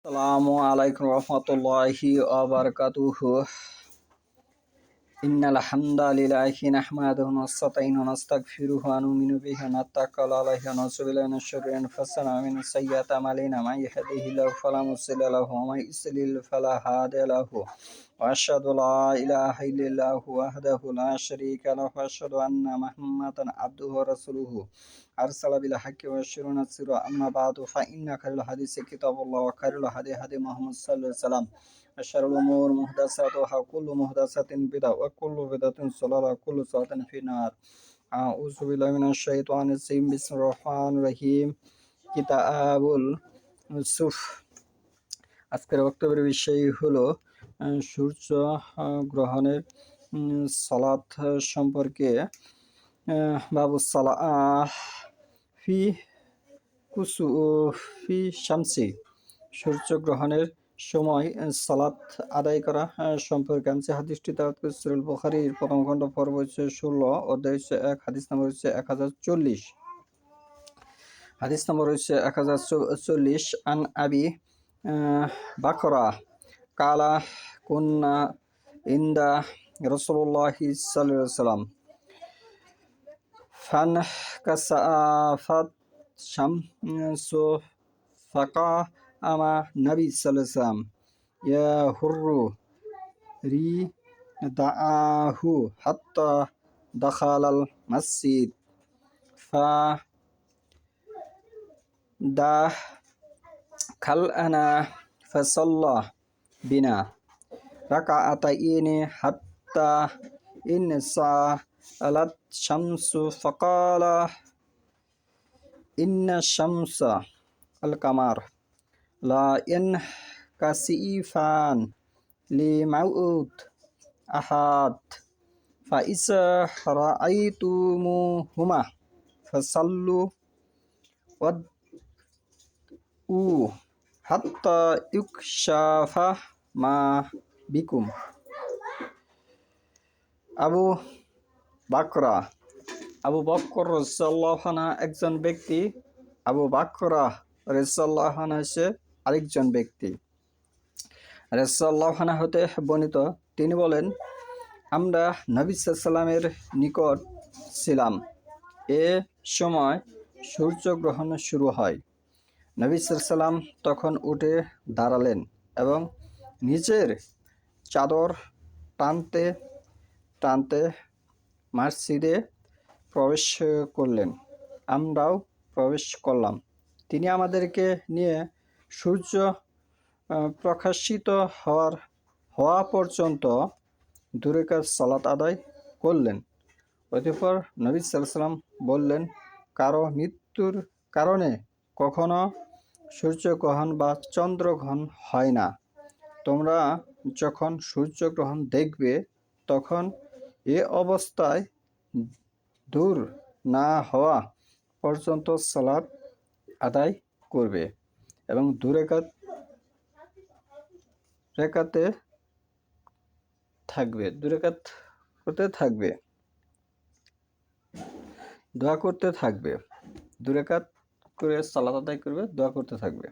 আসসালামু আলাইকুম রহমতুল্লাহি ওয়া বারাকাতুহু। ইন্নাল হামদালিল্লাহি নাহমাদুহু ওয়া নাস্তাঈনুহু ওয়া নাস্তাগফিরুহু ওয়া নু'মিনু বিহি ওয়া নাতাওয়াক্কালু আলাইহি ওয়া নাউযু বিল্লাহি মিনাশ শুরুরি আনফুসিনা ওয়া মিন সাইয়্যাতি আ'মালিনা মান ইয়াহদিহিল্লাহু ফালা মুদিল্লা লাহু ওয়া মান ইউদ্লিল ফালা হাদিয়া লাহু ওয়া আশহাদু লা ইলাহা ইল্লাল্লাহু ওয়াহদাহু লা শারীকা লাহু ওয়া আশহাদু আন্না মুহাম্মাদান আবদুহু ওয়া রাসূলুহু আরসালা বিল হাক্কি ওয়া বাশশিরু নাসিরা আম্মা বা'দু ফা ইন্না খায়রাল হাদিসি কিতাবুল্লাহ ওয়া খায়রুল হাদি হাদি মুহাম্মদ সাল্লাল্লাহু আলাইহি ওয়াসাল্লাম শাররুল উমুর মুহদাসাতুহা কুল্লু মুহদাসাতিন বিদআ ওয়া কুল্লু বিদআতিন দালালা ওয়া কুল্লু দালালাতিন ফিন-নার। আউযু বিল্লাহি মিনাশ শাইতানির রাজিম। বিসমিল্লাহির রহমানির রহিম। কিতাবুল সুফ। আজকের বক্তব্যের বিষয় হলো সূর্য গ্রহণের সালাত সম্পর্কে। বাবুস সালাহ ফি কুসুফি শামসি, সূর্যগ্রহণের সময় সালাত আদায় করা সম্পর্কে। আমি হাদিসটি তেলাওয়াত করেছি সূরা বুখারীর প্রথম খণ্ড পর্ব হচ্ছে 16, অধ্যায় হচ্ছে 1, হাদিস নম্বর হচ্ছে 1040। হাদিস নম্বর হচ্ছে 1040। আন আবি বাকরা কালা কুন্না ইনদা রাসূলুল্লাহি সাল্লাল্লাহু আলাইহি ওয়াসাল্লাম ফান কাসাফাত শামসু ফাকা আমা নবী সাল্লাল্লাহু আলাইহি ওয়াসাল্লাম ইয়াহুরু রিদাআহু হাত্তা দাখালাল মসজিদ ফা দাখালনা ফাসাল্লা বিনা রাকাআতাইনি হাত্তা ইনসালাত শামসু ফাকালা ইন্না শামসা আল কামার লা ইয়ানকাসিফান লিমাউত আহাদ ফাইজা রাআইতুমুহুমা ফাসাল্লু ওয়াদউ হাত্তা ইউকশাফা মা বিকুম। আবু বকর রাদিয়াল্লাহু আনহু একজন ব্যক্তি, আবু বকরা রাদিয়াল্লাহু আনহু হচ্ছে আরেকজন ব্যক্তি। রাদিয়াল্লাহু আনহু হতে বর্ণিত, তিনি বলেন, আমরা নবী সাল্লাল্লাহু আলাইহি ওয়াসাল্লামের নিকট ছিলাম। এ সময় সূর্যগ্রহণ শুরু হয়। নবী সাল্লাল্লাহু আলাইহি ওয়াসাল্লাম তখন উঠে দাঁড়ালেন এবং নিজের চাদর টানতে টানতে মসজিদে প্রবেশ করলেন। আমরাও প্রবেশ করলাম। তিনি আমাদেরকে নিয়ে সূর্য প্রকাশিত হওয়া পর্যন্ত 2 রাকাত সালাত আদায় করলেন। অতঃপর নবী সাল্লাল্লাহু আলাইহি ওয়াসাল্লাম বললেন, কারো মৃত্যুর কারণে কখনো সূর্যগ্রহণ বা চন্দ্রগ্রহণ হয় না। তোমরা যখন সূর্যগ্রহণ দেখবে তখন এ অবস্থায় দূর না হওয়া পর্যন্ত সালাত আদায় করবে এবং 2 রাকাতে থাকবে, 2 রাকাত করতে থাকবে, দোয়া করতে থাকবে। 2 রাকাত করে সালাত আদায় করবে, দোয়া করতে থাকবে।